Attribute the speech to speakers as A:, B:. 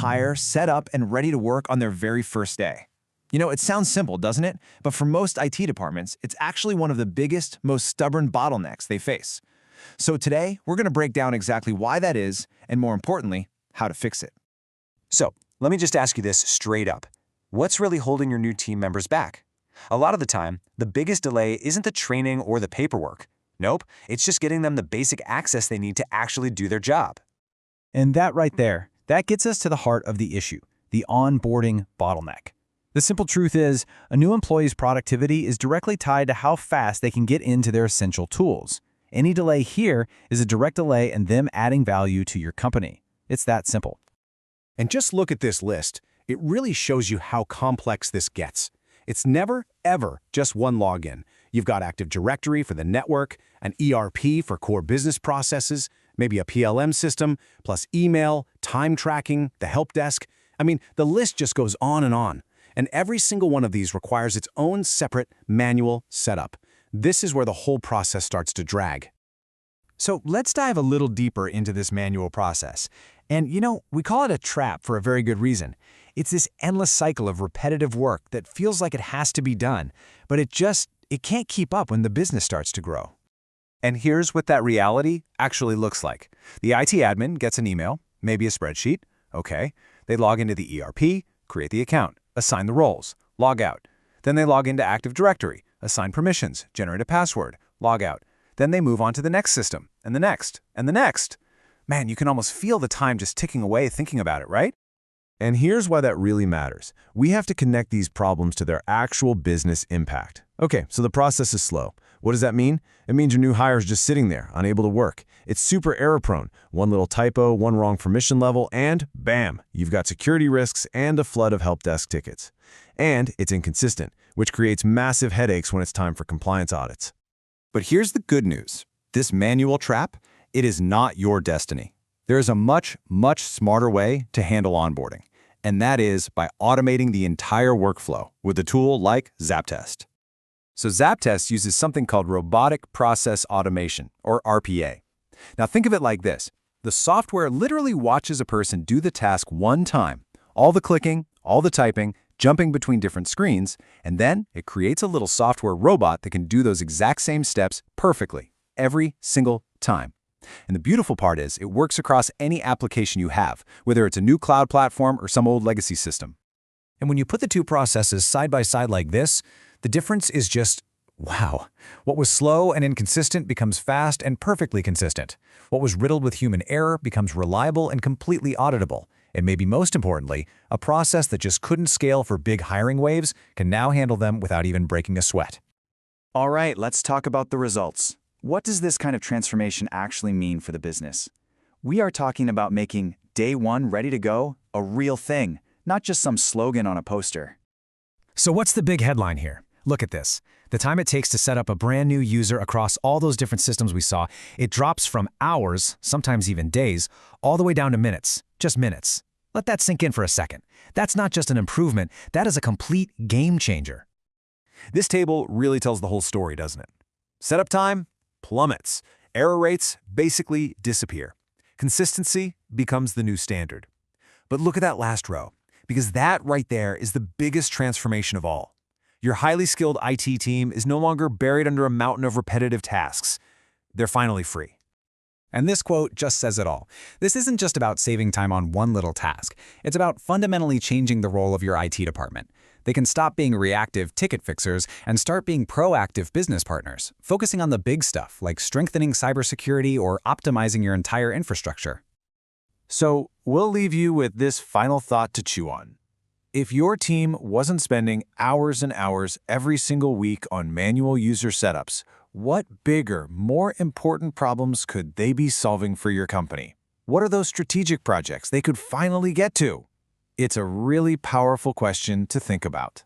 A: hire set up and ready to work on their very first day. You know, it sounds simple, doesn't it? But for most IT departments, it's actually one of the biggest, most stubborn bottlenecks they face. So today, we're going to break down exactly why that is, and more importantly, how to fix it.
B: So, let me just ask you this straight up. What's really holding your new team members back? A lot of the time, the biggest delay isn't the training or the paperwork. Nope, it's just getting them the basic access they need to actually do their job.
C: And that right there, that gets us to the heart of the issue, the onboarding bottleneck. The simple truth is, a new employee's productivity is directly tied to how fast they can get into their essential tools. Any delay here is a direct delay in them adding value to your company. It's that simple.
D: And just look at this list. It really shows you how complex this gets. It's never, ever just one login. You've got Active Directory for the network, an ERP for core business processes, maybe a PLM system, plus email, time tracking, the help desk. I mean, the list just goes on. And every single one of these requires its own separate manual setup. This is where the whole process starts to drag.
A: So let's dive a little deeper into this manual process. And you know, we call it a trap for a very good reason. It's this endless cycle of repetitive work that feels like it has to be done, but it can't keep up when the business starts to grow. And here's what that reality actually looks like. The IT admin gets an email, maybe a spreadsheet. Okay. They log into the ERP, create the account, assign the roles, log out. Then they log into Active Directory, assign permissions, generate a password, log out. Then they move on to the next system, and the next, and the next. Man, you can almost feel the time just ticking away thinking about it, right?
E: And here's why that really matters. We have to connect these problems to their actual business impact. Okay, so the process is slow. What does that mean? It means your new hire is just sitting there, unable to work. It's super error-prone. One little typo, one wrong permission level, and bam, you've got security risks and a flood of help desk tickets. And it's inconsistent, which creates massive headaches when it's time for compliance audits.
A: But here's the good news. This manual trap, it is not your destiny. There is a much, much smarter way to handle onboarding, and that is by automating the entire workflow with a tool like ZAPTEST. So ZAPTEST uses something called Robotic Process Automation, or RPA. Now think of it like this. The software literally watches a person do the task one time, all the clicking, all the typing, jumping between different screens, and then it creates a little software robot that can do those exact same steps perfectly, every single time. And the beautiful part is, it works across any application you have, whether it's a new cloud platform or some old legacy system. And when you put the two processes side by side like this, the difference is just, wow. What was slow and inconsistent becomes fast and perfectly consistent. What was riddled with human error becomes reliable and completely auditable. And maybe most importantly, a process that just couldn't scale for big hiring waves can now handle them without even breaking a sweat.
F: All right, let's talk about the results. What does this kind of transformation actually mean for the business? We are talking about making day one ready to go a real thing, not just some slogan on a poster.
C: So what's the big headline here? Look at this. The time it takes to set up a brand new user across all those different systems we saw, it drops from hours, sometimes even days, all the way down to minutes, just minutes. Let that sink in for a second. That's not just an improvement, that is a complete game changer.
A: This table really tells the whole story, doesn't it? Setup time plummets. Error rates basically disappear. Consistency becomes the new standard. But look at that last row, because that right there is the biggest transformation of all. Your highly skilled IT team is no longer buried under a mountain of repetitive tasks. They're finally free. And this quote just says it all. This isn't just about saving time on one little task. It's about fundamentally changing the role of your IT department. They can stop being reactive ticket fixers and start being proactive business partners, focusing on the big stuff like strengthening cybersecurity or optimizing your entire infrastructure. So we'll leave you with this final thought to chew on. If your team wasn't spending hours and hours every single week on manual user setups, what bigger, more important problems could they be solving for your company? What are those strategic projects they could finally get to? It's a really powerful question to think about.